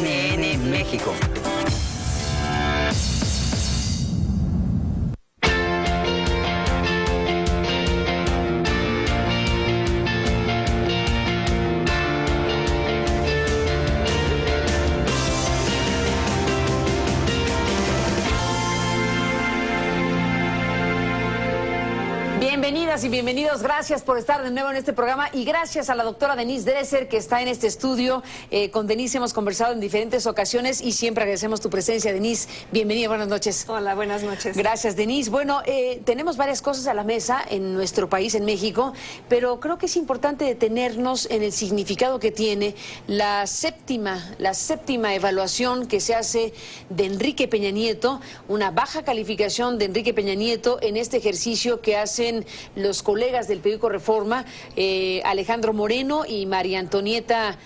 CNN México. Bienvenidas y bienvenidos, gracias por estar de nuevo en este programa y gracias a la doctora Denise Dresser que está en este estudio. Con Denise hemos conversado en diferentes ocasiones y siempre agradecemos tu presencia, Denise. Bienvenida, buenas noches. Hola, buenas noches. Gracias, Denise. Bueno, tenemos varias cosas a la mesa en nuestro país, en México, pero creo que es importante detenernos en el significado que tiene la séptima evaluación que se hace de Enrique Peña Nieto, una baja calificación de Enrique Peña Nieto en este ejercicio que hacen los colegas del periódico Reforma, Alejandro Moreno y María Antonia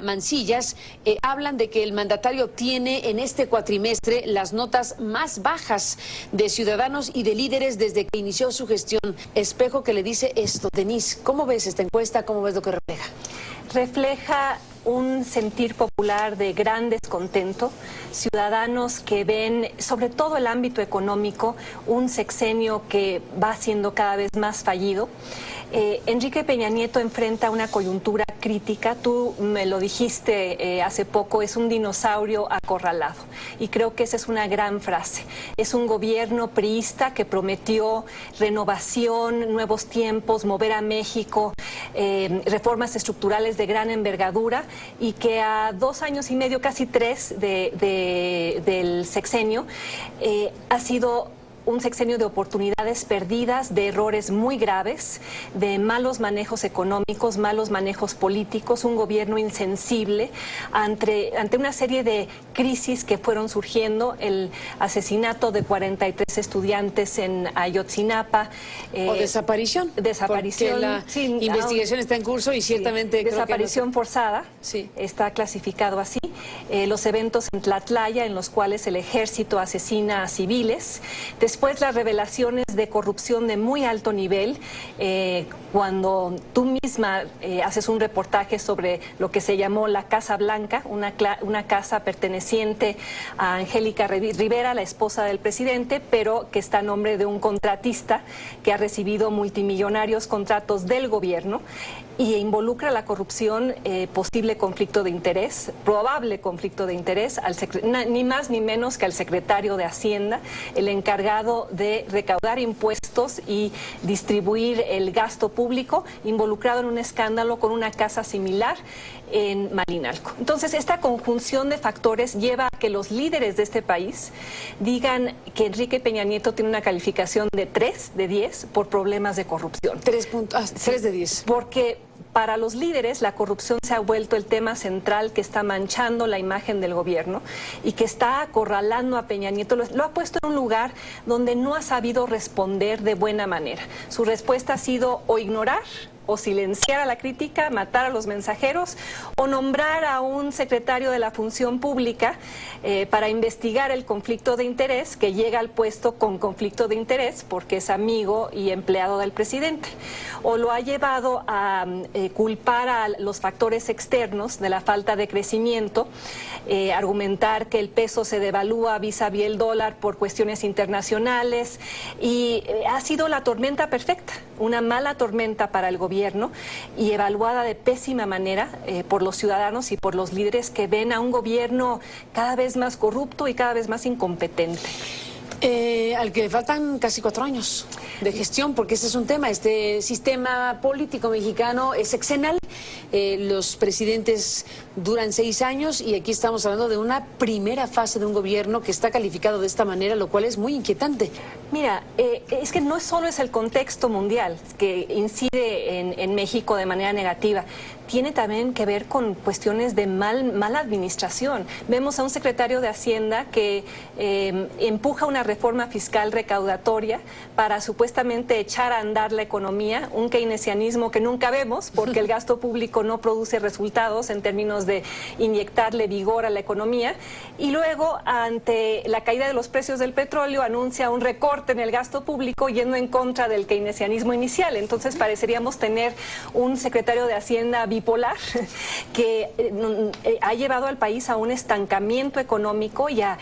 Mancillas, hablan de que el mandatario obtiene en este cuatrimestre las notas más bajas de ciudadanos y de líderes desde que inició su gestión. Espejo que le dice esto. Denise, ¿cómo ves esta encuesta? ¿Cómo ves lo que refleja? Refleja un sentir popular de gran descontento, ciudadanos que ven, sobre todo el ámbito económico, un sexenio que va siendo cada vez más fallido. Enrique Peña Nieto enfrenta una coyuntura crítica, tú me lo dijiste hace poco, es un dinosaurio acorralado y creo que esa es una gran frase. Es un gobierno priista que prometió renovación, nuevos tiempos, mover a México, reformas estructurales de gran envergadura y que a 2 años y medio, casi 3 del sexenio, ha sido un sexenio de oportunidades perdidas, de errores muy graves, de malos manejos económicos, malos manejos políticos, un gobierno insensible ante una serie de crisis que fueron surgiendo, el asesinato de 43 estudiantes en Ayotzinapa. O desaparición. Desaparición. Porque la investigación está en curso y ciertamente... Sí, desaparición forzada, sí. Está clasificado así. Los eventos en Tlatlaya en los cuales el ejército asesina a civiles. Después las revelaciones de corrupción de muy alto nivel, cuando tú misma haces un reportaje sobre lo que se llamó la Casa Blanca, una casa perteneciente a Angélica Rivera, la esposa del presidente, pero que está a nombre de un contratista que ha recibido multimillonarios contratos del gobierno y involucra la corrupción, posible conflicto de interés, probable conflicto de interés, ni más ni menos que al secretario de Hacienda, el encargado de recaudar impuestos y distribuir el gasto público, involucrado en un escándalo con una casa similar en Malinalco. Entonces, esta conjunción de factores lleva a que los líderes de este país digan que Enrique Peña Nieto tiene una calificación de 3 de 10 por problemas de corrupción. 3 de 10. Porque para los líderes la corrupción se ha vuelto el tema central que está manchando la imagen del gobierno y que está acorralando a Peña Nieto, lo ha puesto en un lugar donde no ha sabido responder de buena manera. Su respuesta ha sido o ignorar, o silenciar a la crítica, matar a los mensajeros, o nombrar a un secretario de la Función Pública para investigar el conflicto de interés, que llega al puesto con conflicto de interés porque es amigo y empleado del presidente. O lo ha llevado a culpar a los factores externos de la falta de crecimiento, argumentar que el peso se devalúa vis-a-vis el dólar por cuestiones internacionales, y ha sido la tormenta perfecta, una mala tormenta para el gobierno y evaluada de pésima manera por los ciudadanos y por los líderes que ven a un gobierno cada vez más corrupto y cada vez más incompetente. Al que le faltan casi 4 años de gestión, porque ese es un tema. Este sistema político mexicano es sexenal. Los presidentes duran 6 años y aquí estamos hablando de una primera fase de un gobierno que está calificado de esta manera, lo cual es muy inquietante. Mira, es que no solo es el contexto mundial que incide en México de manera negativa, tiene también que ver con cuestiones de mala administración. Vemos a un secretario de Hacienda que empuja una reforma fiscal recaudatoria para supuestamente echar a andar la economía, un keynesianismo que nunca vemos porque el gasto gasto público no produce resultados en términos de inyectarle vigor a la economía, y luego, ante la caída de los precios del petróleo, anuncia un recorte en el gasto público yendo en contra del keynesianismo inicial. Entonces pareceríamos tener un secretario de Hacienda bipolar que ha llevado al país a un estancamiento económico y a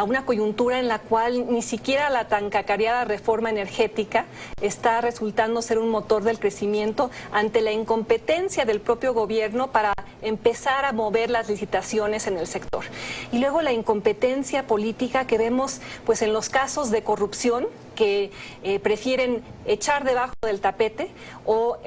una coyuntura en la cual ni siquiera la tan cacareada reforma energética está resultando ser un motor del crecimiento ante la incompetencia del propio gobierno para empezar a mover las licitaciones en el sector. Y luego la incompetencia política que vemos pues en los casos de corrupción que prefieren echar debajo del tapete o,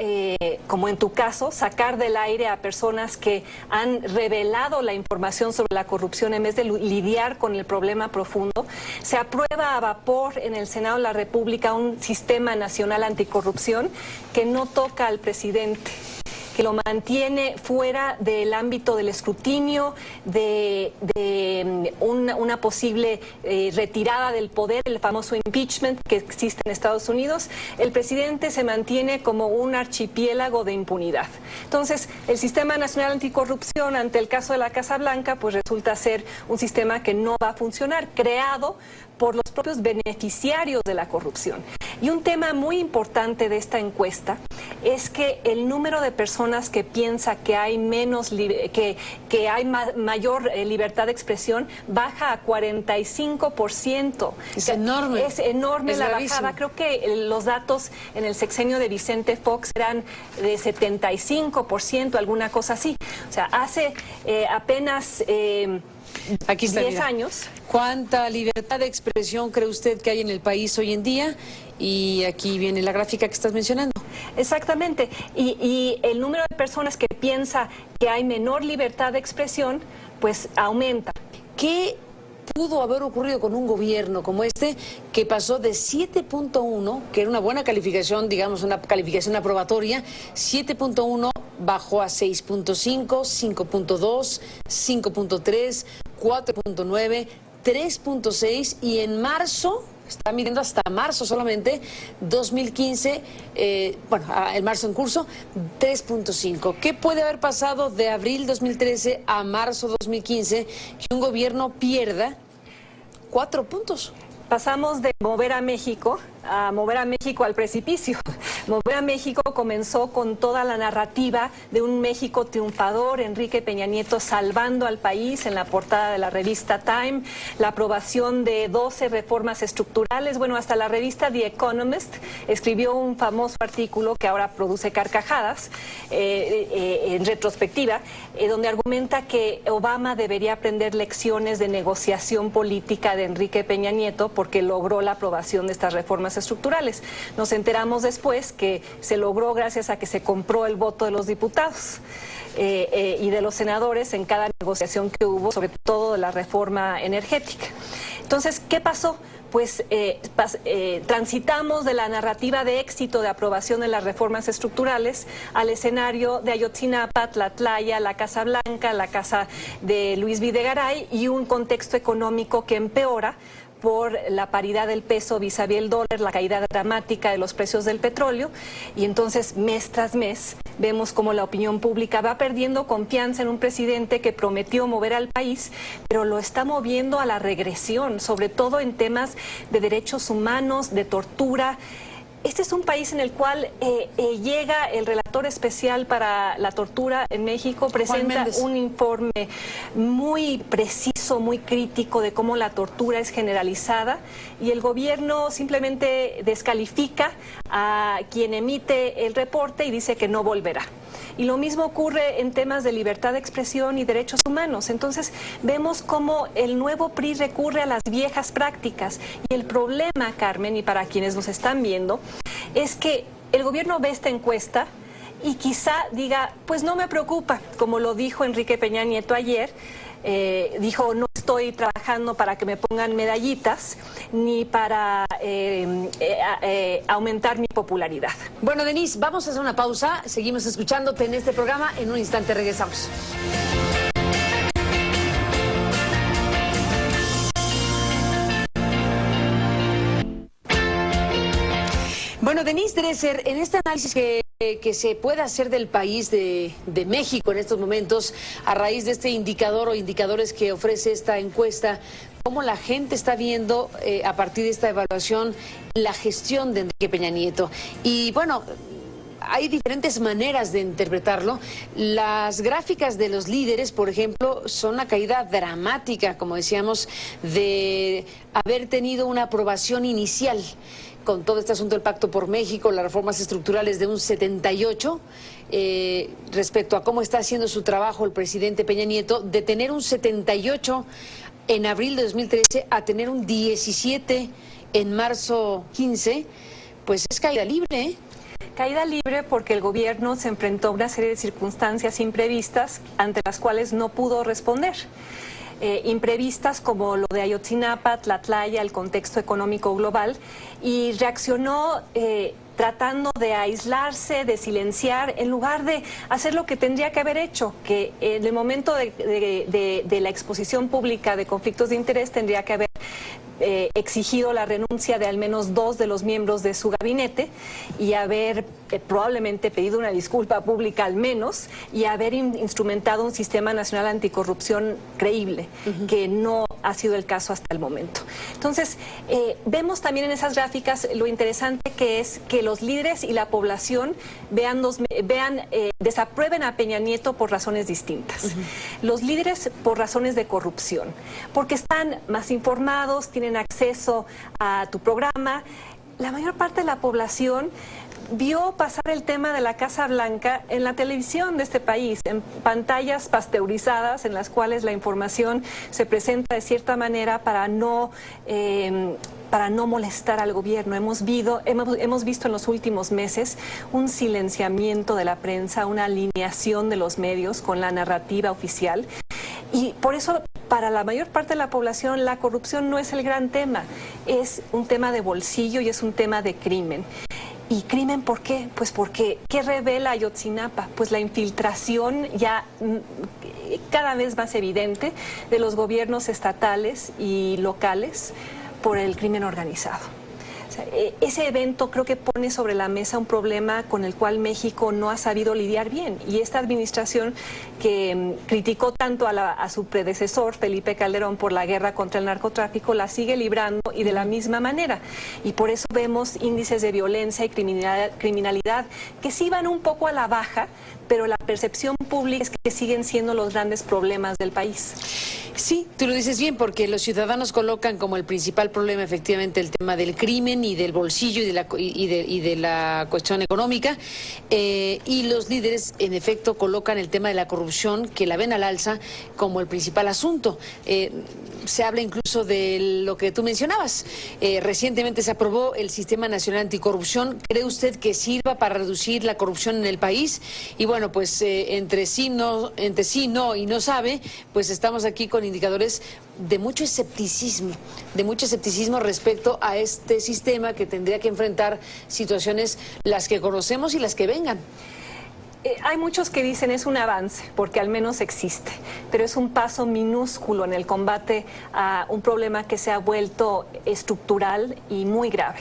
como en tu caso, sacar del aire a personas que han revelado la información sobre la corrupción en vez de lidiar con el problema profundo. Se aprueba a vapor en el Senado de la República un sistema nacional anticorrupción que no toca al presidente, que lo mantiene fuera del ámbito del escrutinio, de una posible retirada del poder, el famoso impeachment que existe en Estados Unidos. El presidente se mantiene como un archipiélago de impunidad. Entonces, el Sistema Nacional Anticorrupción, ante el caso de la Casa Blanca, pues resulta ser un sistema que no va a funcionar, creado por los propios beneficiarios de la corrupción. Y un tema muy importante de esta encuesta es que el número de personas que piensa que hay mayor libertad de expresión baja a 45%. Es enorme. Es enorme, es la gravísimo. bajada. Creo que los datos en el sexenio de Vicente Fox eran de 75%, alguna cosa así. O sea, hace apenas Aquí está, 10 mira. años. ¿Cuánta libertad de expresión cree usted que hay en el país hoy en día? Y aquí viene la gráfica que estás mencionando. Exactamente. Y el número de personas que piensa que hay menor libertad de expresión, pues aumenta. ¿Qué pudo haber ocurrido con un gobierno como este que pasó de 7.1, que era una buena calificación, digamos una calificación aprobatoria, 7.1 bajó a 6.5, 5.2, 5.3, 4.9, 3.6 y en marzo, está midiendo hasta marzo solamente, 2015, el marzo en curso, 3.5. ¿Qué puede haber pasado de abril 2013 a marzo 2015 que un gobierno pierda 4 puntos? Pasamos de mover a México al precipicio. Mover a México comenzó con toda la narrativa de un México triunfador, Enrique Peña Nieto salvando al país en la portada de la revista Time, la aprobación de 12 reformas estructurales. Bueno, hasta la revista The Economist escribió un famoso artículo que ahora produce carcajadas en retrospectiva, donde argumenta que Obama debería aprender lecciones de negociación política de Enrique Peña Nieto porque logró la aprobación de estas reformas estructurales. Nos enteramos después que se logró gracias a que se compró el voto de los diputados y de los senadores en cada negociación que hubo, sobre todo de la reforma energética. Entonces, ¿qué pasó? Pues transitamos de la narrativa de éxito de aprobación de las reformas estructurales al escenario de Ayotzinapa, Tlatlaya, la Casa Blanca, la casa de Luis Videgaray y un contexto económico que empeora por la paridad del peso vis-a-vis el dólar, la caída dramática de los precios del petróleo, y entonces mes tras mes vemos cómo la opinión pública va perdiendo confianza en un presidente que prometió mover al país, pero lo está moviendo a la regresión, sobre todo en temas de derechos humanos, de tortura. Este es un país en el cual llega el relator especial para la tortura en México, presenta un informe muy preciso, muy crítico de cómo la tortura es generalizada y el gobierno simplemente descalifica a quien emite el reporte y dice que no volverá. Y lo mismo ocurre en temas de libertad de expresión y derechos humanos. Entonces vemos cómo el nuevo PRI recurre a las viejas prácticas. Y el problema, Carmen, y para quienes nos están viendo, es que el gobierno ve esta encuesta y quizá diga, pues no me preocupa, como lo dijo Enrique Peña Nieto ayer. Dijo, no estoy trabajando para que me pongan medallitas ni para aumentar mi popularidad. Bueno, Denise, vamos a hacer una pausa. Seguimos escuchándote en este programa. En un instante regresamos. Bueno, Denise Dresser, en este análisis que que se pueda hacer del país de México en estos momentos a raíz de este indicador o indicadores que ofrece esta encuesta? ¿Cómo la gente está viendo a partir de esta evaluación la gestión de Enrique Peña Nieto? Y bueno, hay diferentes maneras de interpretarlo. Las gráficas de los líderes, por ejemplo, son una caída dramática, como decíamos, de haber tenido una aprobación inicial con todo este asunto del Pacto por México, las reformas estructurales de un 78, respecto a cómo está haciendo su trabajo el presidente Peña Nieto, de tener un 78 en abril de 2013 a tener un 17 en marzo 15, pues es caída libre, ¿eh? Caída libre porque el gobierno se enfrentó a una serie de circunstancias imprevistas ante las cuales no pudo responder. Imprevistas como lo de Ayotzinapa, Tlatlaya, el contexto económico global, y reaccionó tratando de aislarse, de silenciar, en lugar de hacer lo que tendría que haber hecho, que en el momento de la exposición pública de conflictos de interés tendría que haber exigido la renuncia de al menos 2 de los miembros de su gabinete y haber probablemente pedido una disculpa pública al menos y haber instrumentado un sistema nacional anticorrupción creíble, que no ha sido el caso hasta el momento. Entonces, vemos también en esas gráficas lo interesante que es que los líderes y la población desaprueben a Peña Nieto por razones distintas. Los líderes por razones de corrupción, porque están más informados, tienen acceso a tu programa. La mayor parte de la población vio pasar el tema de la Casa Blanca en la televisión de este país, en pantallas pasteurizadas en las cuales la información se presenta de cierta manera para no molestar al gobierno. Hemos visto en los últimos meses un silenciamiento de la prensa, una alineación de los medios con la narrativa oficial. Y por eso, para la mayor parte de la población, la corrupción no es el gran tema, es un tema de bolsillo y es un tema de crimen. ¿Y crimen por qué? Pues porque, ¿qué revela Ayotzinapa? Pues la infiltración ya cada vez más evidente de los gobiernos estatales y locales por el crimen organizado. Ese evento creo que pone sobre la mesa un problema con el cual México no ha sabido lidiar bien, y esta administración que criticó tanto a su predecesor Felipe Calderón por la guerra contra el narcotráfico la sigue librando, y de la misma manera, y por eso vemos índices de violencia y criminalidad que sí van un poco a la baja, pero la percepción pública es que siguen siendo los grandes problemas del país. Sí, tú lo dices bien, porque los ciudadanos colocan como el principal problema efectivamente el tema del crimen y del bolsillo y de la cuestión económica, y los líderes en efecto colocan el tema de la corrupción, que la ven al alza, como el principal asunto. Se habla incluso de lo que tú mencionabas. Recientemente se aprobó el Sistema Nacional Anticorrupción. ¿Cree usted que sirva para reducir la corrupción en el país? Y bueno, pues entre sí no y no sabe, pues estamos aquí con indicadores de mucho escepticismo respecto a este sistema que tendría que enfrentar situaciones, las que conocemos y las que vengan. Hay muchos que dicen es un avance, porque al menos existe, pero es un paso minúsculo en el combate a un problema que se ha vuelto estructural y muy grave.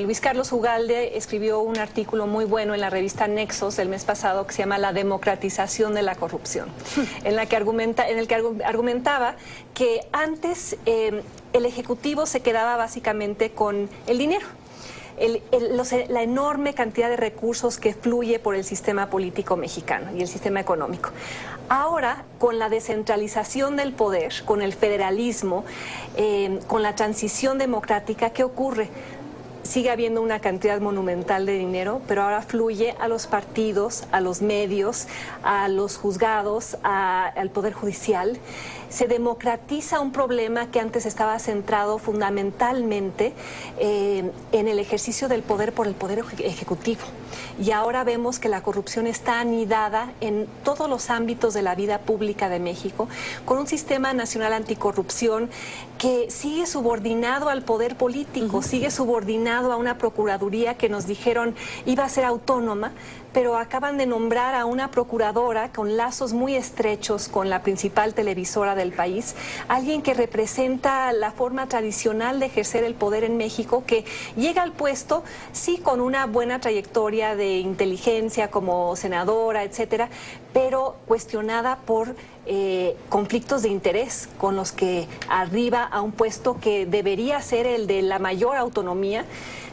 Luis Carlos Ugalde escribió un artículo muy bueno en la revista Nexos el mes pasado que se llama La democratización de la corrupción, en el que argumentaba que antes el Ejecutivo se quedaba básicamente con el dinero. La enorme cantidad de recursos que fluye por el sistema político mexicano y el sistema económico. Ahora, con la descentralización del poder, con el federalismo, con la transición democrática, ¿qué ocurre? Sigue habiendo una cantidad monumental de dinero, pero ahora fluye a los partidos, a los medios, a los juzgados, al Poder Judicial. Se democratiza un problema que antes estaba centrado fundamentalmente en el ejercicio del poder por el Poder Ejecutivo. Y ahora vemos que la corrupción está anidada en todos los ámbitos de la vida pública de México, con un sistema nacional anticorrupción que sigue subordinado al poder político, sigue subordinado a una procuraduría que nos dijeron iba a ser autónoma, pero acaban de nombrar a una procuradora con lazos muy estrechos con la principal televisora del país, alguien que representa la forma tradicional de ejercer el poder en México, que llega al puesto, sí, con una buena trayectoria de inteligencia como senadora, etcétera, pero cuestionada por conflictos de interés con los que arriba a un puesto que debería ser el de la mayor autonomía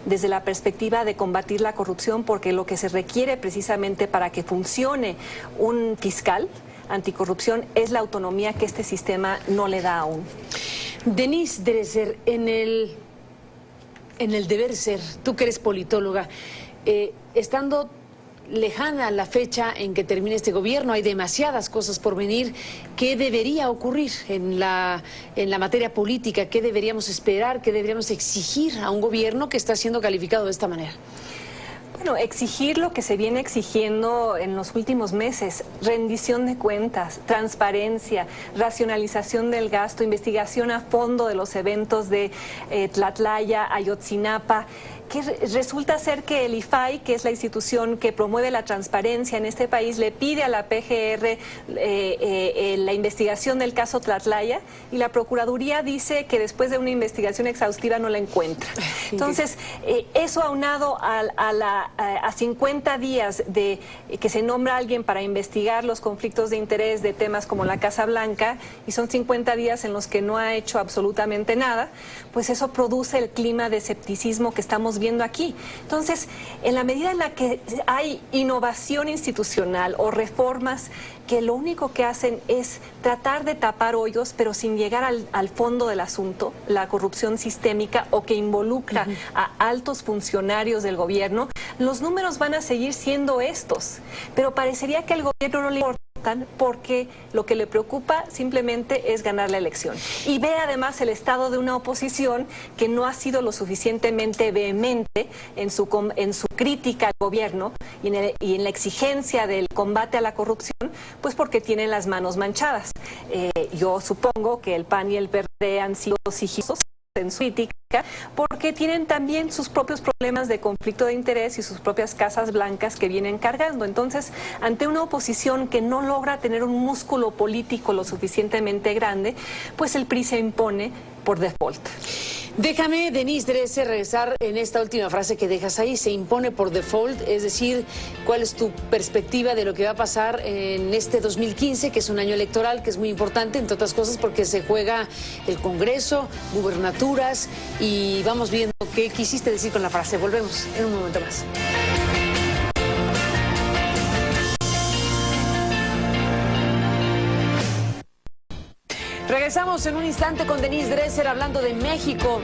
desde la perspectiva de combatir la corrupción, porque lo que se requiere precisamente para que funcione un fiscal anticorrupción es la autonomía que este sistema no le da aún. Denise Dresser, en el deber ser, tú que eres politóloga, estando lejana la fecha en que termine este gobierno, hay demasiadas cosas por venir. ¿Qué debería ocurrir en la materia política? ¿Qué deberíamos esperar? ¿Qué deberíamos exigir a un gobierno que está siendo calificado de esta manera? Bueno, exigir lo que se viene exigiendo en los últimos meses: rendición de cuentas, transparencia, racionalización del gasto, investigación a fondo de los eventos de Tlatlaya, Ayotzinapa, que resulta ser que el IFAI, que es la institución que promueve la transparencia en este país, le pide a la PGR la investigación del caso Tlatlaya, y la Procuraduría dice que después de una investigación exhaustiva no la encuentra. Entonces, eso aunado a 50 días de que se nombra a alguien para investigar los conflictos de interés de temas como la Casa Blanca, y son 50 días en los que no ha hecho absolutamente nada, pues eso produce el clima de escepticismo que estamos viendo aquí. Entonces, en la medida en la que hay innovación institucional o reformas que lo único que hacen es tratar de tapar hoyos, pero sin llegar al fondo del asunto, la corrupción sistémica, o que involucra a altos funcionarios del gobierno, los números van a seguir siendo estos. Pero parecería que al gobierno no le importa, porque lo que le preocupa simplemente es ganar la elección. Y ve además el estado de una oposición que no ha sido lo suficientemente vehemente en su crítica al gobierno y en la exigencia del combate a la corrupción, pues porque tienen las manos manchadas. Yo supongo que el PAN y el PRD han sido sigilosos en su crítica, porque tienen también sus propios problemas de conflicto de interés y sus propias casas blancas que vienen cargando. Entonces, ante una oposición que no logra tener un músculo político lo suficientemente grande, pues el PRI se impone por default. Déjame, Denise Dresser, regresar en esta última frase que dejas ahí: se impone por default, es decir, ¿cuál es tu perspectiva de lo que va a pasar en este 2015, que es un año electoral, que es muy importante, entre otras cosas, porque se juega el Congreso, gubernaturas, y vamos viendo qué quisiste decir con la frase? Volvemos en un momento más. Regresamos en un instante con Denise Dresser hablando de México.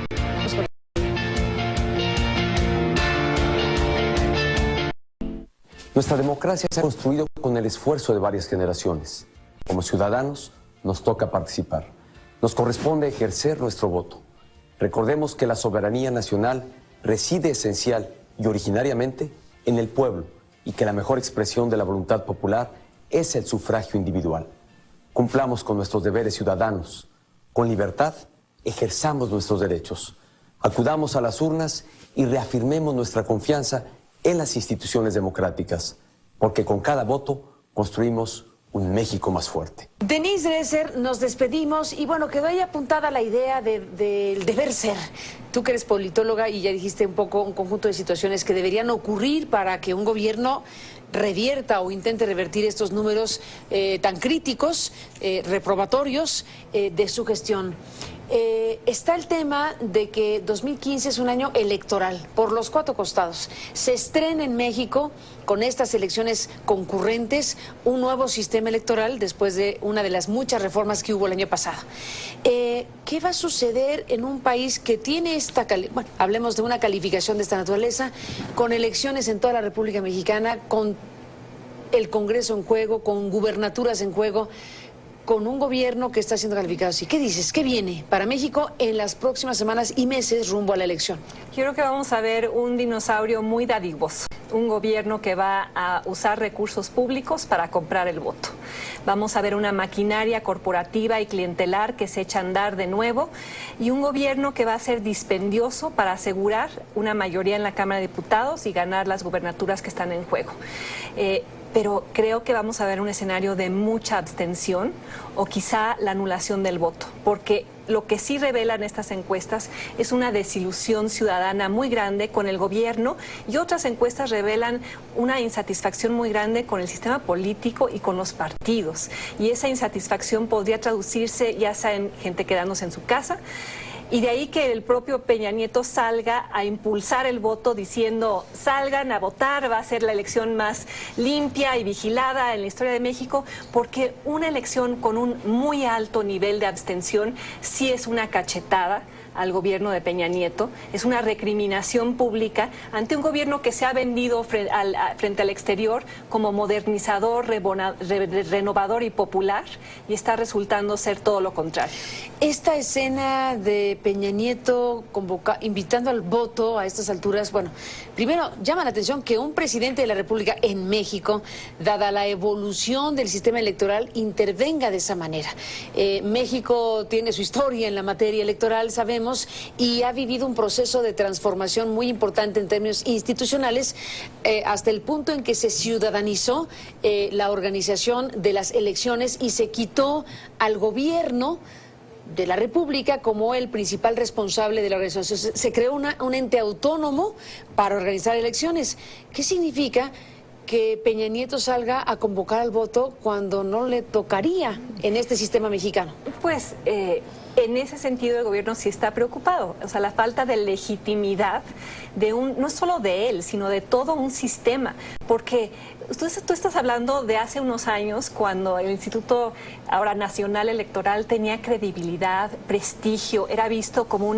Nuestra democracia se ha construido con el esfuerzo de varias generaciones. Como ciudadanos, nos toca participar. Nos corresponde ejercer nuestro voto. Recordemos que la soberanía nacional reside esencial y originariamente en el pueblo, y que la mejor expresión de la voluntad popular es el sufragio individual. Cumplamos con nuestros deberes ciudadanos. Con libertad, ejerzamos nuestros derechos. Acudamos a las urnas y reafirmemos nuestra confianza en las instituciones democráticas, porque con cada voto construimos un México más fuerte. Denise Dresser, nos despedimos, y bueno, quedó ahí apuntada la idea del deber ser. Tú que eres politóloga y ya dijiste un poco un conjunto de situaciones que deberían ocurrir para que un gobierno revierta o intente revertir estos números tan críticos, reprobatorios de su gestión. Está el tema de que 2015 es un año electoral por los cuatro costados. Se estrena en México, con estas elecciones concurrentes, un nuevo sistema electoral después de una de las muchas reformas que hubo el año pasado. ¿Qué va a suceder en un país que tiene esta, bueno, hablemos de una calificación de esta naturaleza, con elecciones en toda la República Mexicana, con el Congreso en juego, con gubernaturas en juego? con un gobierno que está siendo calificado así. ¿Qué dices? ¿Qué viene para México en las próximas semanas y meses rumbo a la elección? Yo creo que vamos a ver un dinosaurio muy dadivoso, un gobierno que va a usar recursos públicos para comprar el voto. Vamos a ver una maquinaria corporativa y clientelar que se echa a andar de nuevo y un gobierno que va a ser dispendioso para asegurar una mayoría en la Cámara de Diputados y ganar las gubernaturas que están en juego. Pero creo que vamos a ver un escenario de mucha abstención o quizá la anulación del voto, porque lo que sí revelan estas encuestas es una desilusión ciudadana muy grande con el gobierno y otras encuestas revelan una insatisfacción muy grande con el sistema político y con los partidos. Y esa insatisfacción podría traducirse ya sea en gente quedándose en su casa. Y de ahí que el propio Peña Nieto salga a impulsar el voto diciendo salgan a votar, va a ser la elección más limpia y vigilada en la historia de México, porque una elección con un muy alto nivel de abstención sí es una cachetada al gobierno de Peña Nieto, es una recriminación pública ante un gobierno que se ha vendido frente al exterior como modernizador, renovador y popular, y está resultando ser todo lo contrario. Esta escena de Peña Nieto invitando al voto a estas alturas, bueno, primero llama la atención que un presidente de la República en México, dada la evolución del sistema electoral, intervenga de esa manera. México tiene su historia en la materia electoral, sabemos, y ha vivido un proceso de transformación muy importante en términos institucionales, hasta el punto en que se ciudadanizó la organización de las elecciones y se quitó al gobierno de la República como el principal responsable de la organización. Se creó un ente autónomo para organizar elecciones. ¿Qué significa que Peña Nieto salga a convocar al voto cuando no le tocaría en este sistema mexicano? Pues en ese sentido el gobierno sí está preocupado. O sea, la falta de legitimidad de no solo de él, sino de todo un sistema. Porque tú estás hablando de hace unos años cuando el Instituto ahora Nacional Electoral tenía credibilidad, prestigio, era visto como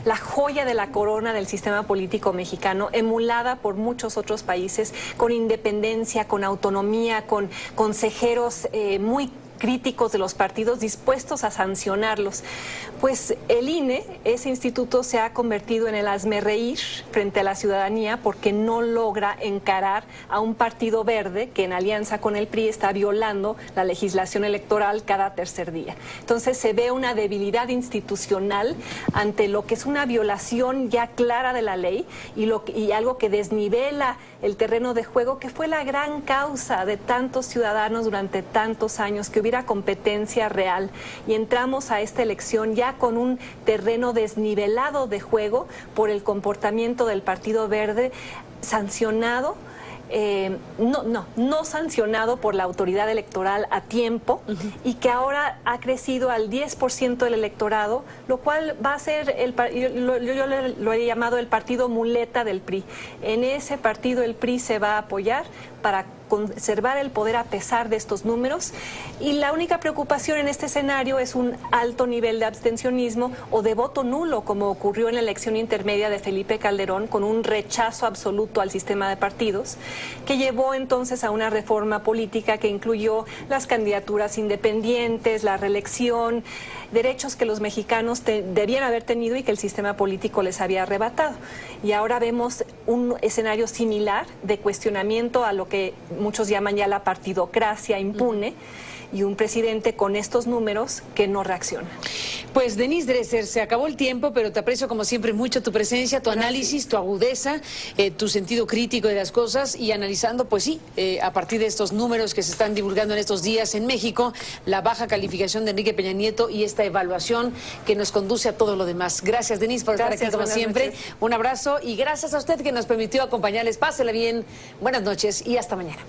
la joya de la corona del sistema político mexicano, emulada por muchos otros países, con independencia, con autonomía, con consejeros muy críticos de los partidos dispuestos a sancionarlos. Pues el INE, ese instituto, se ha convertido en el hazmerreír frente a la ciudadanía porque no logra encarar a un partido verde que en alianza con el PRI está violando la legislación electoral cada tercer día. Entonces se ve una debilidad institucional ante lo que es una violación ya clara de la ley y algo que desnivela el terreno de juego, que fue la gran causa de tantos ciudadanos durante tantos años, que hubiera competencia real, y entramos a esta elección ya con un terreno desnivelado de juego por el comportamiento del Partido Verde, sancionado, no sancionado por la autoridad electoral a tiempo, y que ahora ha crecido al 10% del electorado, lo cual va a ser, yo lo he llamado el partido muleta del PRI. En ese partido el PRI se va a apoyar para conservar el poder a pesar de estos números, y la única preocupación en este escenario es un alto nivel de abstencionismo o de voto nulo, como ocurrió en la elección intermedia de Felipe Calderón, con un rechazo absoluto al sistema de partidos, que llevó entonces a una reforma política que incluyó las candidaturas independientes, la reelección, derechos que los mexicanos debían haber tenido y que el sistema político les había arrebatado. Y ahora vemos un escenario similar de cuestionamiento a lo que muchos llaman ya la partidocracia impune, y un presidente con estos números que no reacciona. Pues Denise Dresser, se acabó el tiempo, pero te aprecio como siempre mucho tu presencia, tu análisis, tu agudeza, tu sentido crítico de las cosas, y analizando, pues sí, a partir de estos números que se están divulgando en estos días en México, la baja calificación de Enrique Peña Nieto y esta evaluación que nos conduce a todo lo demás. Gracias, Denise, por estar aquí como siempre. Un abrazo, y gracias a usted que nos permitió acompañarles. Pásela bien, buenas noches y hasta mañana.